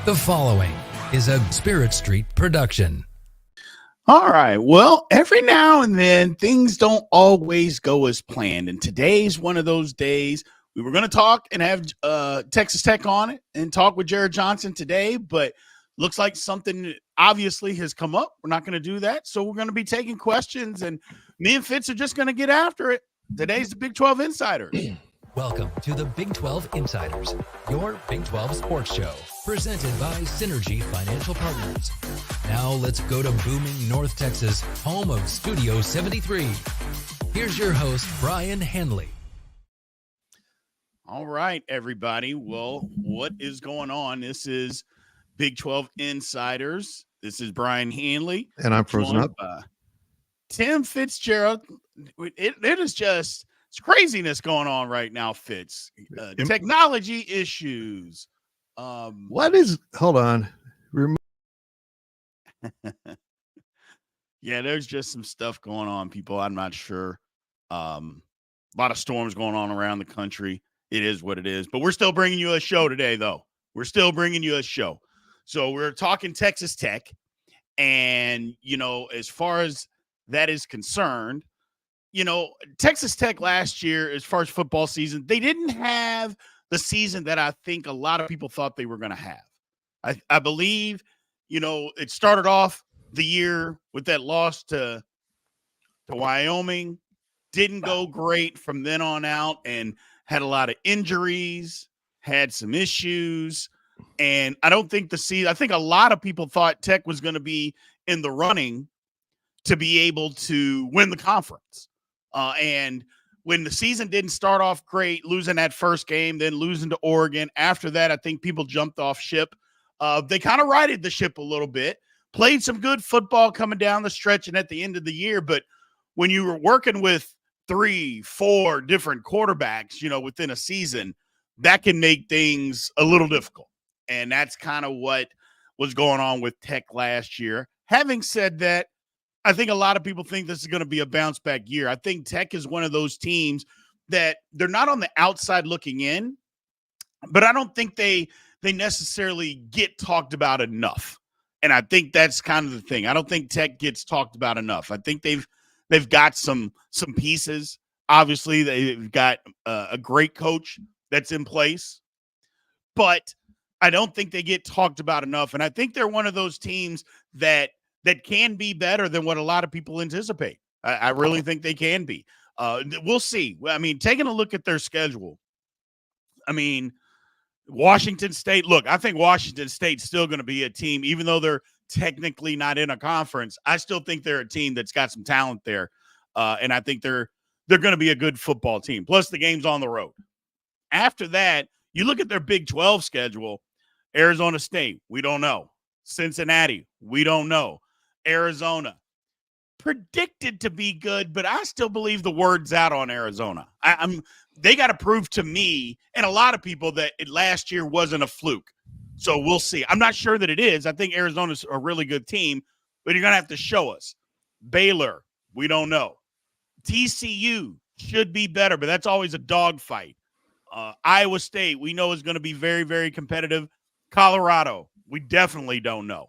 The following is a Spirit Street production. All right. Well, every now and then things don't always go as planned. And today's one of those days. We were going to talk and have Texas Tech on it and talk with Jarret Johnson today, but looks like something obviously has come up. We're not going to do that. So we're going to be taking questions, and me and Fitz are just going to get after it. Today's the Big 12 Insiders. Welcome to the Big 12 Insiders, your Big 12 sports show, presented by Synergy Financial Partners. Now let's go to booming North Texas, home of Studio 73. Here's your host, Brien Hanley. All right, everybody. Well, what is going on? This is Big 12 Insiders. This is Brien Hanley. And I'm frozen up. Tim Fitzgerald. It is just... it's craziness going on right now, Fitz. Technology issues. What is – hold on. Yeah, there's just some stuff going on, people. I'm not sure. A lot of storms going on around the country. It is what it is. But we're still bringing you a show today, though. We're still bringing you a show. So we're talking Texas Tech. And, you know, as far as that is concerned, you know, Texas Tech last year, as far as football season, they didn't have the season that I think a lot of people thought they were going to have. I believe, you know, it started off the year with that loss to Wyoming, didn't go great from then on out, and had a lot of injuries, had some issues. And I don't think I think a lot of people thought Tech was going to be in the running to be able to win the conference. And when the season didn't start off great, losing that first game, then losing to Oregon, after that, I think people jumped off ship. They kind of righted the ship a little bit, played some good football coming down the stretch and at the end of the year. But when you were working with 3-4 different quarterbacks, you know, within a season, that can make things a little difficult. And that's kind of what was going on with Tech last year. Having said that, I think a lot of people think this is going to be a bounce back year. I think Tech is one of those teams that they're not on the outside looking in, but I don't think they necessarily get talked about enough. And I think that's kind of the thing. I don't think Tech gets talked about enough. I think they've got some pieces. Obviously, they've got a great coach that's in place, but I don't think they get talked about enough. And I think they're one of those teams that can be better than what a lot of people anticipate. I really think they can be. We'll see. I mean, taking a look at their schedule, I mean, Washington State, look, I think Washington State's still going to be a team, even though they're technically not in a conference. I still think they're a team that's got some talent there. And I think they're going to be a good football team. Plus the game's on the road. After that, you look at their Big 12 schedule, Arizona State, we don't know. Cincinnati, we don't know. Arizona, predicted to be good, but I still believe the word's out on Arizona. They got to prove to me and a lot of people that last year wasn't a fluke. So we'll see. I'm not sure that it is. I think Arizona's a really good team, but you're going to have to show us. Baylor, we don't know. TCU should be better, but that's always a dogfight. Iowa State, we know is going to be very, very competitive. Colorado, we definitely don't know.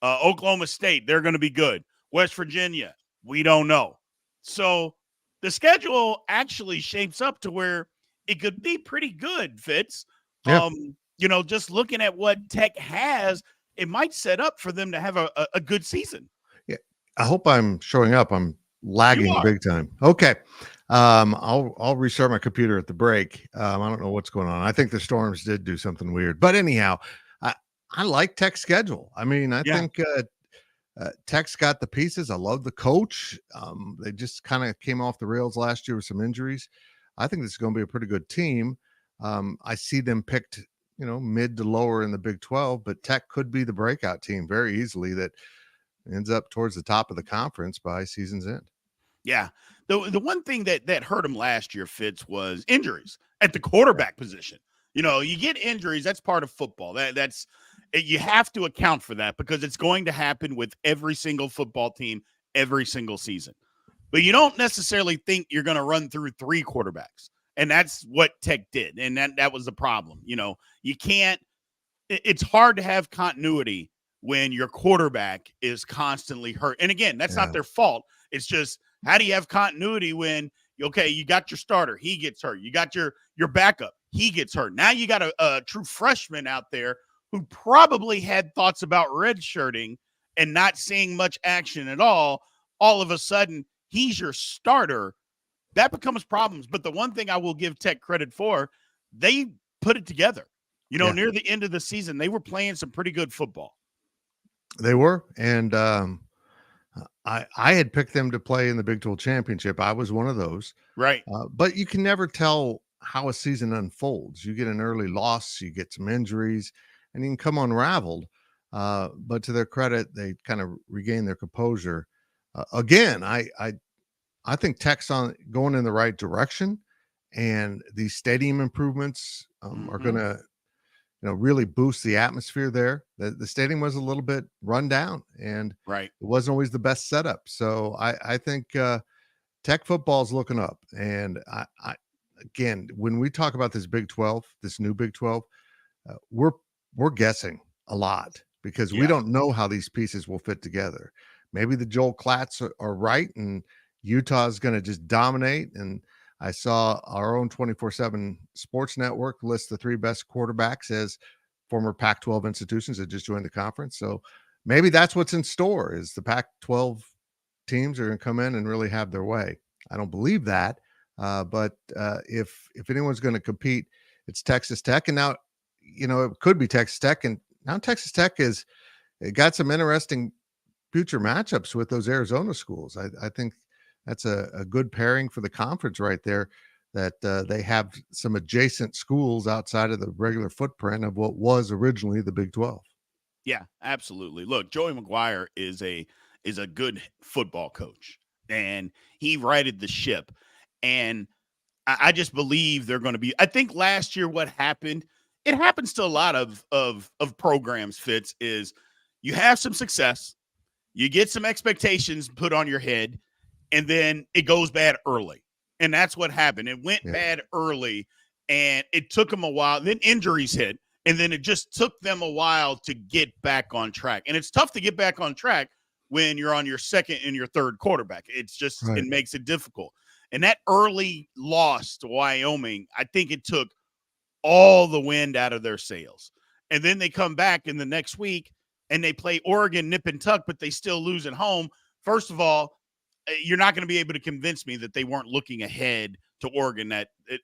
Oklahoma State, they're going to be good. West Virginia, we don't know. So the schedule actually shapes up to where it could be pretty good, Fitz. Yeah. You know, just looking at what Tech has, it might set up for them to have a good season. Yeah. I hope I'm showing up. I'm lagging big time. Okay. I'll restart my computer at the break. I don't know what's going on. I think the storms did do something weird. But anyhow, I like Tech's schedule. I mean, I think Tech's got the pieces. I love the coach. They just kind of came off the rails last year with some injuries. I think this is going to be a pretty good team. I see them picked, you know, mid to lower in the Big 12, but Tech could be the breakout team very easily that ends up towards the top of the conference by season's end. Yeah. The one thing that hurt them last year, Fitz, was injuries at the quarterback position. You know, you get injuries. That's part of football. That's you have to account for that because it's going to happen with every single football team every single season. But you don't necessarily think you're going to run through 3 quarterbacks. And that's what Tech did. And that was the problem. You know, you can't it's hard to have continuity when your quarterback is constantly hurt. And again, that's not their fault. It's just, how do you have continuity when, okay, you got your starter, he gets hurt. You got your backup, he gets hurt. Now you got a true freshman out there who probably had thoughts about redshirting and not seeing much action at all. All of a sudden, he's your starter. That becomes problems. But the one thing I will give Tech credit for, they put it together. Near the end of the season, they were playing some pretty good football. They were. And I had picked them to play in the Big 12 championship. I was one of those. Right. But you can never tell how a season unfolds. You get an early loss, you get some injuries, and you can come unraveled. But to their credit, they kind of regained their composure. Again, I think Tech's going in the right direction, and these stadium improvements are going to, really boost the atmosphere there. The stadium was a little bit run down, and right, it wasn't always the best setup. So I think Tech football is looking up. And I again, when we talk about this Big 12, this new Big 12, we're guessing a lot because we don't know how these pieces will fit together. Maybe the Joel Klatts are right, and Utah is going to just dominate. And I saw our own 24/7 Sports Network list the 3 best quarterbacks as former Pac-12 institutions that just joined the conference. So maybe that's what's in store, is the Pac-12 teams are going to come in and really have their way. I don't believe that, but if anyone's going to compete, it's Texas Tech. And now, it could be Texas Tech, and now Texas Tech it got some interesting future matchups with those Arizona schools. I think that's a good pairing for the conference right there, that they have some adjacent schools outside of the regular footprint of what was originally the Big 12. Yeah, absolutely. Look, Joey McGuire is a good football coach, and he righted the ship. And I just believe they're going to be. I think last year what happened, it happens to a lot of programs, Fitz, is you have some success, you get some expectations put on your head, and then it goes bad early. And that's what happened. It went bad early, and it took them a while. Then injuries hit, and then it just took them a while to get back on track. And it's tough to get back on track when you're on your second and your third quarterback. It's just, It makes it difficult. And that early loss to Wyoming, I think it took all the wind out of their sails. And then they come back in the next week, and they play Oregon nip and tuck, but they still lose at home. First of all, you're not going to be able to convince me that they weren't looking ahead to Oregon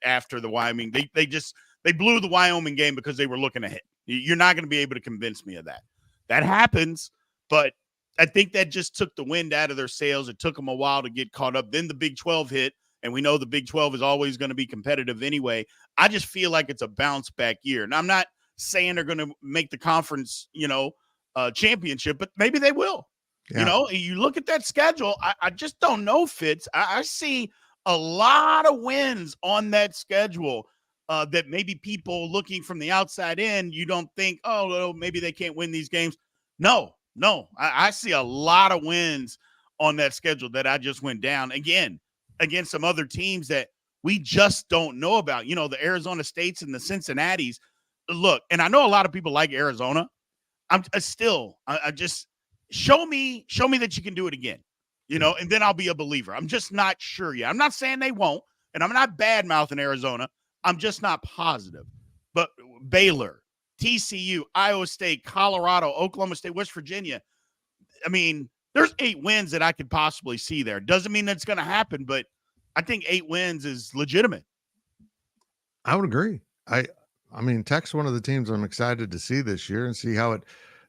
after the Wyoming. They blew the Wyoming game because they were looking ahead. You're not going to be able to convince me of that. That happens, but I think that just took the wind out of their sails. It took them a while to get caught up. Then the Big 12 hit, and we know the Big 12 is always going to be competitive anyway. I just feel like it's a bounce back year. And I'm not saying they're going to make the conference, championship, but maybe they will. Yeah. You look at that schedule, I just don't know, Fitz. I see a lot of wins on that schedule that maybe people looking from the outside in, you don't think, oh, maybe they can't win these games. No. I see a lot of wins on that schedule that I just went down again against some other teams that we just don't know about. The Arizona States and the Cincinnatis. Look, and I know a lot of people like Arizona. I just show me that you can do it again, and then I'll be a believer. I'm just not sure yet. I'm not saying they won't, and I'm not bad-mouthing Arizona. I'm just not positive. But Baylor, TCU, Iowa State, Colorado, Oklahoma State, West Virginia, I mean, there's 8 wins that I could possibly see there. Doesn't mean that's going to happen, but I think 8 wins is legitimate. I would agree. I mean, Tech's one of the teams I'm excited to see this year and see how it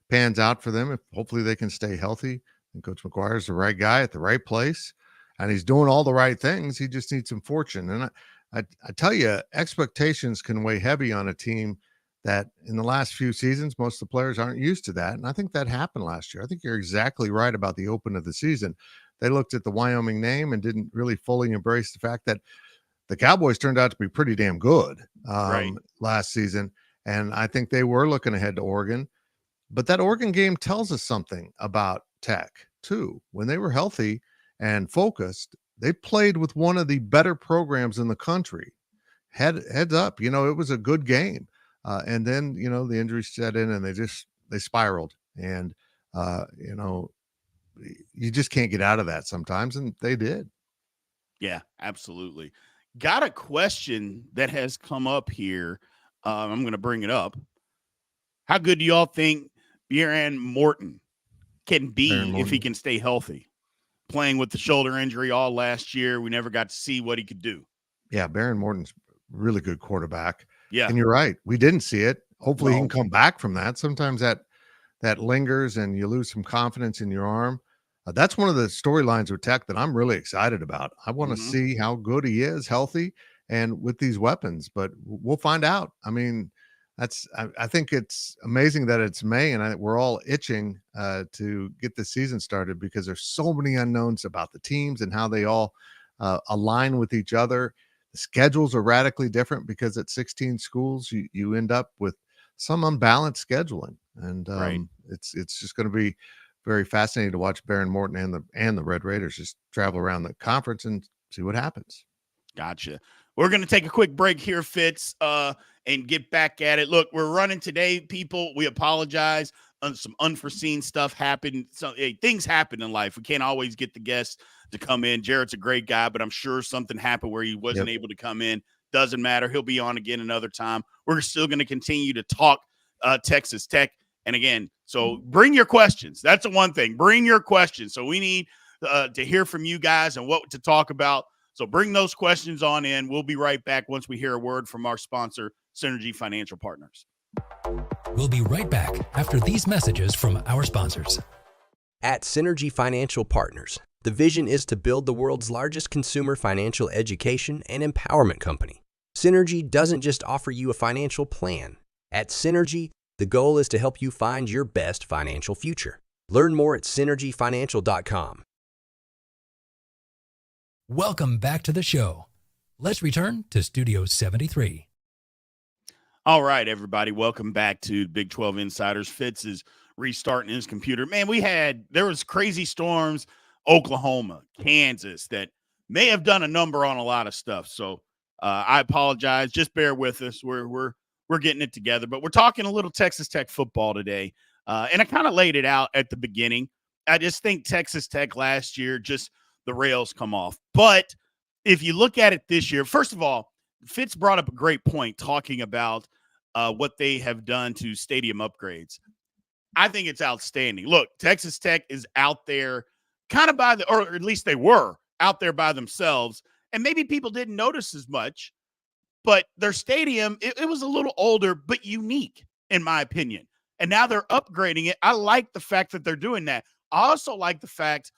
pans out for them. If hopefully they can stay healthy. And Coach McGuire is the right guy at the right place, and he's doing all the right things. He just needs some fortune. And I tell you, expectations can weigh heavy on a team that in the last few seasons, most of the players aren't used to that. And I think that happened last year. I think you're exactly right about the open of the season. They looked at the Wyoming name and didn't really fully embrace the fact that the Cowboys turned out to be pretty damn good last season. And I think they were looking ahead to Oregon. But that Oregon game tells us something about Tech, too. When they were healthy and focused, they played with one of the better programs in the country. Heads up, it was a good game. And then, the injuries set in and they spiraled. And, you just can't get out of that sometimes. And they did. Yeah, absolutely. Got a question that has come up here. I'm going to bring it up. How good do y'all think Brien Morton can be if he can stay healthy? Playing with the shoulder injury all last year, we never got to see what he could do. Yeah, Brien Morton's really good quarterback. Yeah. And you're right. We didn't see it. Hopefully he can come back from that. Sometimes that lingers and you lose some confidence in your arm. That's one of the storylines with Tech that I'm really excited about. I want to see how good he is healthy and with these weapons, but we'll find out. I mean, I think it's amazing that it's May and we're all itching to get the season started because there's so many unknowns about the teams and how they all align with each other. The schedules are radically different because at 16 schools, you end up with some unbalanced scheduling. And it's just going to be very fascinating to watch Brien Morton and the Red Raiders just travel around the conference and see what happens. Gotcha. We're going to take a quick break here, Fitz, and get back at it. Look, we're running today, people. We apologize. Some unforeseen stuff happened. Things happen in life. We can't always get the guests to come in. Jarret's a great guy, but I'm sure something happened where he wasn't able to come in. Doesn't matter. He'll be on again another time. We're still going to continue to talk Texas Tech. And again, so bring your questions. That's the one thing. Bring your questions. So we need to hear from you guys and what to talk about. So bring those questions on in. We'll be right back once we hear a word from our sponsor, Synergy Financial Partners. We'll be right back after these messages from our sponsors. At Synergy Financial Partners, the vision is to build the world's largest consumer financial education and empowerment company. Synergy doesn't just offer you a financial plan. At Synergy, the goal is to help you find your best financial future. Learn more at synergyfinancial.com. Welcome back to the show. Let's return to Studio 73. All right, everybody. Welcome back to Big 12 Insiders. Fitz is restarting his computer. Man, there was crazy storms, Oklahoma, Kansas, that may have done a number on a lot of stuff. So I apologize. Just bear with us. We're getting it together. But we're talking a little Texas Tech football today. And I kind of laid it out at the beginning. I just think Texas Tech last year, just the rails come off. But if you look at it this year, first of all, Fitz brought up a great point talking about what they have done to stadium upgrades. I think it's outstanding. Look, Texas Tech is out there kind of or at least they were out there by themselves. And maybe people didn't notice as much, but their stadium, it was a little older, but unique, in my opinion. And now they're upgrading it. I like the fact that they're doing that. I also like the fact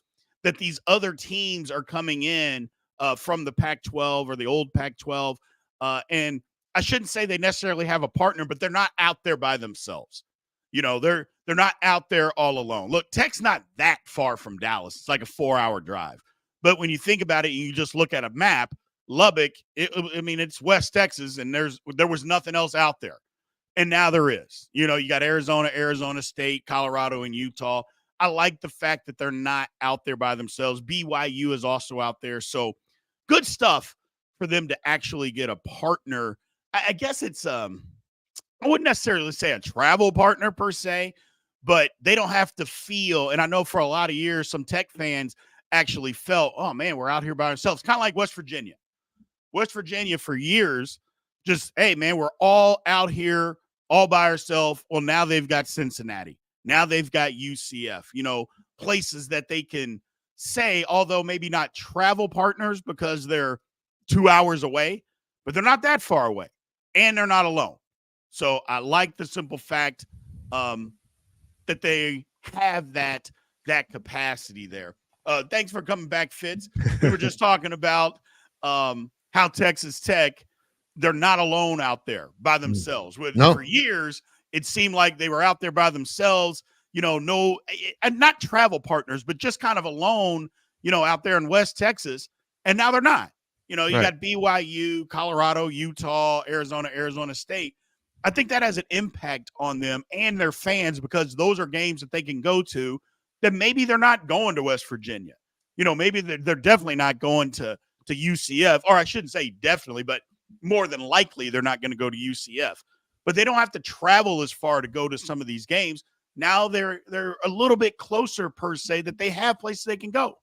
that these other teams are coming in from the Pac-12 or the old Pac-12. And I shouldn't say they necessarily have a partner, but they're not out there by themselves. They're not out there all alone. Look, Tech's not that far from Dallas. It's like a 4-hour drive. But when you think about it, you just look at a map, Lubbock, it's West Texas, and there was nothing else out there. And now there is. You got Arizona, Arizona State, Colorado, and Utah. I like the fact that they're not out there by themselves. BYU is also out there. So good stuff for them to actually get a partner. I guess it's I wouldn't necessarily say a travel partner per se, but they don't have to feel, and I know for a lot of years, some Tech fans actually felt, oh man, we're out here by ourselves. Kind of like West Virginia. West Virginia for years, just, hey man, we're all out here all by ourselves. Well, now they've got Cincinnati. Now they've got UCF, places that they can say, although maybe not travel partners because they're 2 hours away, but they're not that far away and they're not alone. So I like the simple fact that they have that capacity there. Thanks for coming back, Fitz. We were just talking about how Texas Tech, they're not alone out there by themselves. For years, it seemed like they were out there by themselves, and not travel partners, but just kind of alone, out there in West Texas. And now they're not. You got BYU, Colorado, Utah, Arizona State. I think that has an impact on them and their fans because those are games that they can go to that maybe they're not going to West Virginia. Maybe they're definitely not going to UCF, or I shouldn't say definitely, but more than likely they're not going to go to UCF. but they don't have to travel as far to go to some of these games. Now they're a little bit closer per se, that they have places they can go.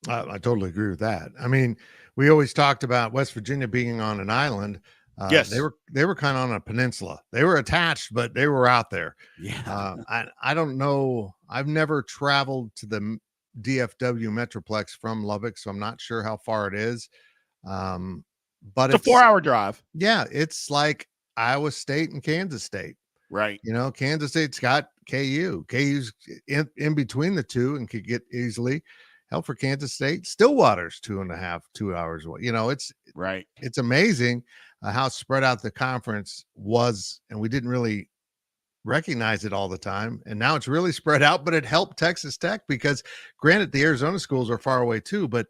I totally agree with that. I mean, we always talked about West Virginia being on an island. Yes. They were kind of on a peninsula. They were attached, but they were out there. Yeah. I don't know. I've never traveled to the DFW Metroplex from Lubbock, so I'm not sure how far it is. But it's a 4-hour drive. Yeah, it's like Iowa State and Kansas State. Right. You know, Kansas State's got KU. KU's in between the two and could get easily. Hell, for Kansas State, Stillwater's 2 hours away. You know, it's right. It's amazing how spread out the conference was, and we didn't really recognize it all the time. And now it's really spread out, but it helped Texas Tech because, granted, the Arizona schools are far away too, but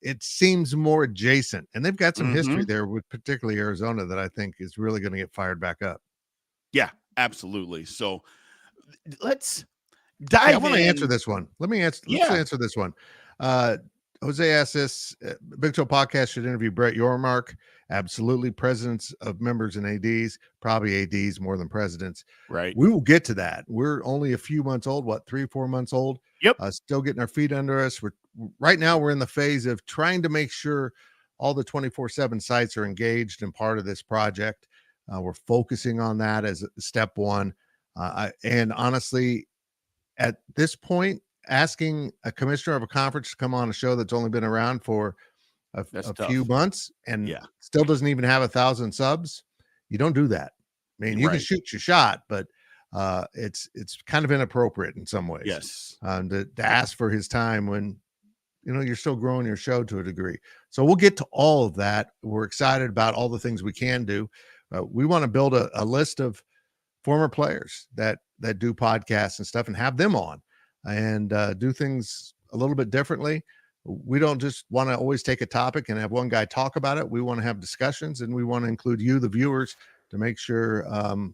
it seems more adjacent. And they've got some history there with particularly Arizona that I think is really going to get fired back up. Yeah, absolutely. So let's dive in. I want to answer this one. Let's answer this one. Jose asked this, Big 12 podcast should interview Brett Yormark. Absolutely. Presidents of members and ADs, probably ADs more than presidents. Right. We will get to that. We're only a few months old, 3-4 months old. Yep. Still getting our feet under us. Right now we're in the phase of trying to make sure all the 24/7 sites are engaged and part of this project. We're focusing on that as step one. And honestly, at this point, asking a commissioner of a conference to come on a show that's only been around for a few months and still doesn't even have 1,000 subs, you don't do that. I mean, you can shoot your shot, but it's kind of inappropriate in some ways. Yes. To ask for his time when, you know, you're still growing your show to a degree. So we'll get to all of that. We're excited about all the things we can do. We want to build a list of former players that do podcasts and stuff and have them on and do things a little bit differently. We don't just want to always take a topic and have one guy talk about it. We want to have discussions, and we want to include you, the viewers, to make sure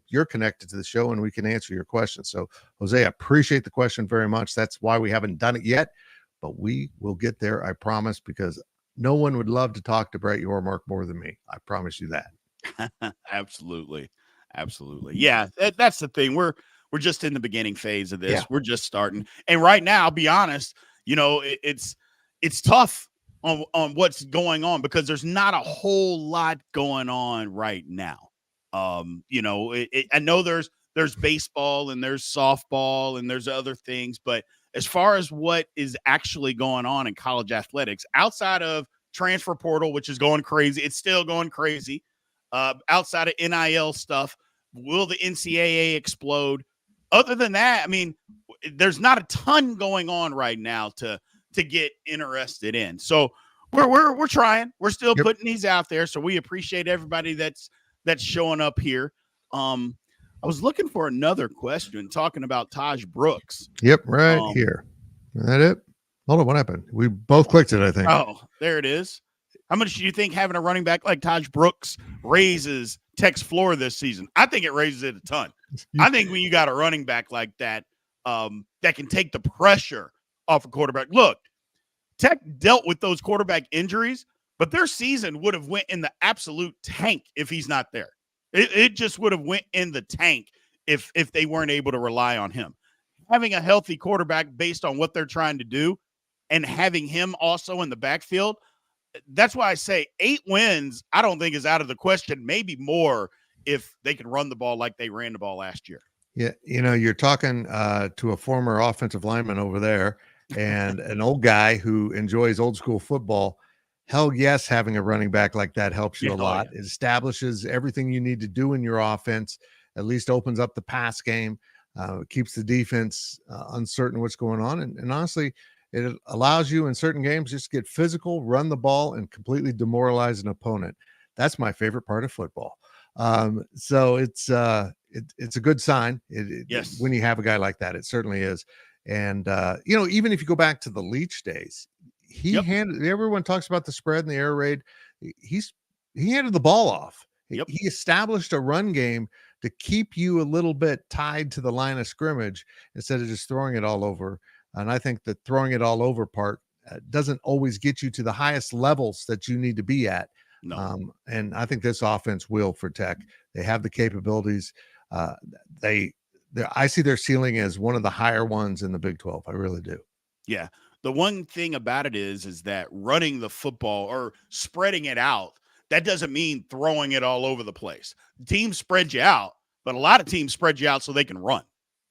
you're connected to the show and we can answer your questions. So, Jose, I appreciate the question very much. That's why we haven't done it yet, but we will get there, I promise, because no one would love to talk to Brett Yormark more than me. I promise you that. Absolutely. Yeah, that's the thing. We're just in the beginning phase of this. Yeah. We're just starting. And right now, I'll be honest, you know, it's tough on what's going on because there's not a whole lot going on right now. You know, I know there's baseball and there's softball and there's other things, but as far as what is actually going on in college athletics, outside of transfer portal, which is going crazy, it's still going crazy. Outside of NIL stuff, will the NCAA explode? Other than that, I mean, there's not a ton going on right now to get interested in. So we're trying. We're still putting these out there. So we appreciate everybody that's showing up here. I was looking for another question talking about Taj Brooks. Yep, right here. Is that it? Hold on, what happened? We both clicked it, I think. Oh, there it is. How much do you think having a running back like Taj Brooks raises Tech's floor this season? I think it raises it a ton. I think when you got a running back like that, that can take the pressure off a quarterback. Look, Tech dealt with those quarterback injuries, but their season would have went in the absolute tank if he's not there. It just would have went in the tank if they weren't able to rely on him. Having a healthy quarterback based on what they're trying to do and having him also in the backfield, that's why I say 8 wins, I don't think is out of the question. Maybe more if they can run the ball like they ran the ball last year. Yeah, you know, you're talking to a former offensive lineman over there and an old guy who enjoys old school football. Hell yes, having a running back like that helps you a lot. Yeah. It establishes everything you need to do in your offense, at least opens up the pass game, keeps the defense uncertain what's going on. And honestly, it allows you in certain games just get physical, run the ball, and completely demoralize an opponent. That's my favorite part of football. So it's a good sign. Yes. When you have a guy like that, it certainly is. And, you know, even if you go back to the Leach days, everyone talks about the spread and the air raid. He handed the ball off. He established a run game to keep you a little bit tied to the line of scrimmage instead of just throwing it all over. And I think the throwing it all over part doesn't always get you to the highest levels that you need to be at. No. And I think this offense will for Tech. They have the capabilities. I see their ceiling as one of the higher ones in the Big 12. I really do. Yeah. The one thing about it is that running the football or spreading it out, that doesn't mean throwing it all over the place. Teams spread you out, but a lot of teams spread you out so they can run.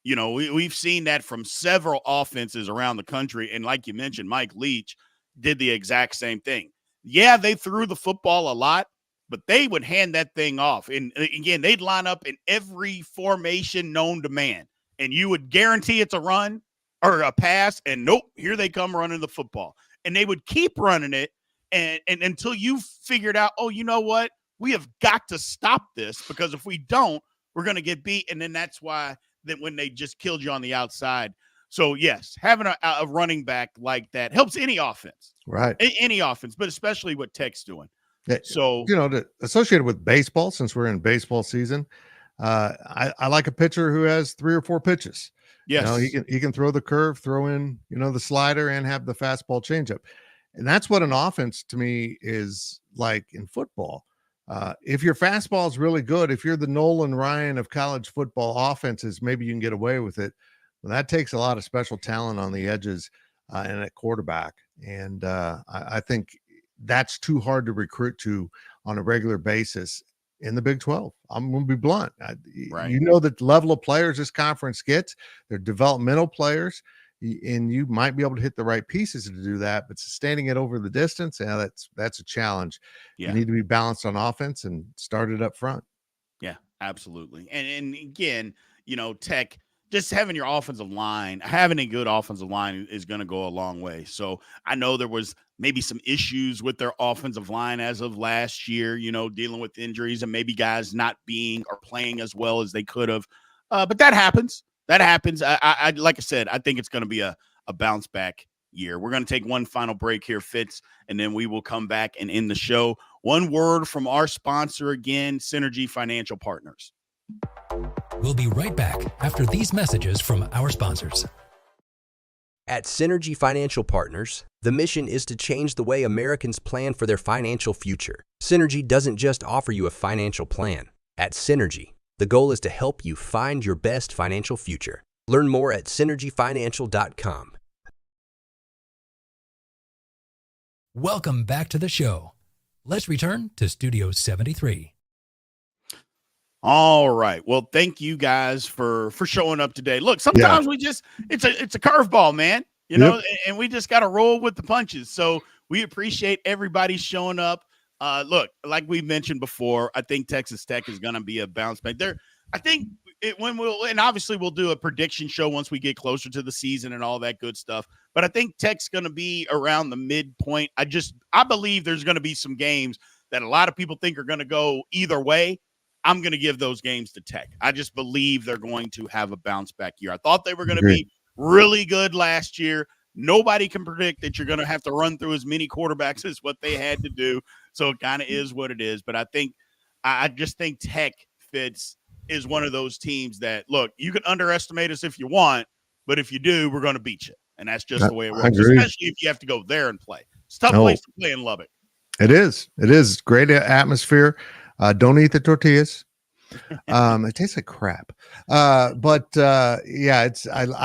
You know, we've seen that from several offenses around the country. And like you mentioned, Mike Leach did the exact same thing. Yeah, they threw the football a lot, but they would hand that thing off. And again, they'd line up in every formation known to man, and you would guarantee it's a run or a pass, and nope, here they come running the football. And they would keep running it and until you figured out, oh, you know what? We have got to stop this, because if we don't, we're going to get beat. And then that's why that when they just killed you on the outside. So, yes, having a running back like that helps any offense. Right. Any offense, but especially what Tech's doing. Yeah, so, associated with baseball, since we're in baseball season, I like a pitcher who has 3 or 4 pitches. yes, He can throw the curve, throw in, the slider, and have the fastball changeup. And that's what an offense to me is like in football. If your fastball is really good, if you're the Nolan Ryan of college football offenses, maybe you can get away with it. Well, that takes a lot of special talent on the edges and at quarterback. And I think that's too hard to recruit to on a regular basis in the Big 12. I'm going to be blunt. Right. You know, the level of players this conference gets, they're developmental players, and you might be able to hit the right pieces to do that, but sustaining it over the distance, that's a challenge. Yeah. You need to be balanced on offense and start it up front. Yeah, absolutely. And again, Tech, just having your offensive line, having a good offensive line is going to go a long way. So I know there was maybe some issues with their offensive line as of last year, dealing with injuries and maybe guys not being or playing as well as they could have. But that happens. That happens. I like I said, I think it's going to be a bounce back year. We're going to take one final break here, Fitz, and then we will come back and end the show. One word from our sponsor again, Synergy Financial Partners. We'll be right back after these messages from our sponsors. At Synergy Financial Partners, the mission is to change the way Americans plan for their financial future. Synergy doesn't just offer you a financial plan. At Synergy, the goal is to help you find your best financial future. Learn more at synergyfinancial.com. Welcome back to the show. Let's return to Studio 73. All right. Well, thank you guys for showing up today. Look, sometimes it's a curveball, man, and we just got to roll with the punches. So we appreciate everybody showing up. Look, like we mentioned before, I think Texas Tech is going to be a bounce back there. I think and obviously we'll do a prediction show once we get closer to the season and all that good stuff. But I think Tech's going to be around the midpoint. I believe there's going to be some games that a lot of people think are going to go either way. I'm going to give those games to Tech. I just believe they're going to have a bounce back year. I thought they were going to be really good last year. Nobody can predict that you're going to have to run through as many quarterbacks as what they had to do. So it kind of is what it is. But I just think Tech is one of those teams that, look, you can underestimate us if you want, but if you do, we're going to beat you. And that's just the way it works, especially if you have to go there and play. It's a tough place to play in Lubbock. It is. Great atmosphere. Don't eat the tortillas. It tastes like crap. I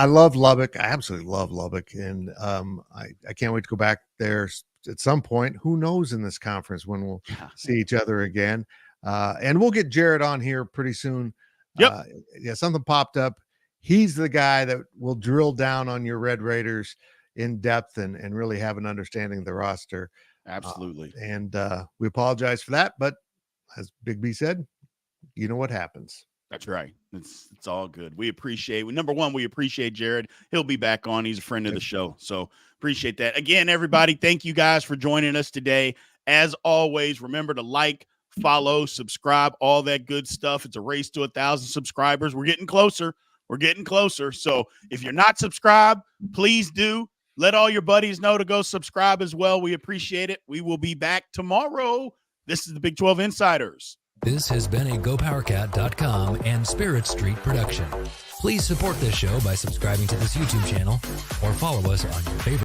love Lubbock. I absolutely love Lubbock. And I can't wait to go back there at some point. Who knows in this conference when we'll see each other again. And we'll get Jarret on here pretty soon. Yep. Something popped up. He's the guy that will drill down on your Red Raiders in depth and really have an understanding of the roster. Absolutely. And we apologize for that, but as Big B said, you know what happens. That's right. It's all good. We appreciate number one, we appreciate Jarret. He'll be back on. He's a friend of the show. So appreciate that. Again, everybody, thank you guys for joining us today. As always, remember to like, follow, subscribe, all that good stuff. It's a race to 1,000 subscribers. We're getting closer. So if you're not subscribed, please do. Let all your buddies know to go subscribe as well. We appreciate it. We will be back tomorrow. This is the Big 12 Insiders. This has been a GoPowercat.com and Spirit Street production. Please support this show by subscribing to this YouTube channel or follow us on your favorite